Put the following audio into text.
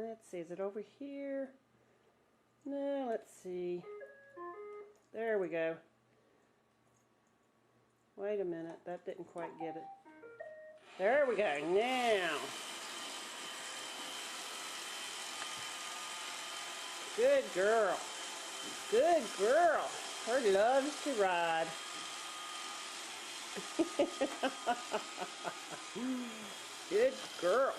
Let's see, is it over here? No, let's see. There we go. Wait a minute, that didn't quite get it. There we go, now. Good girl. Good girl. Her loves to ride. Good girl.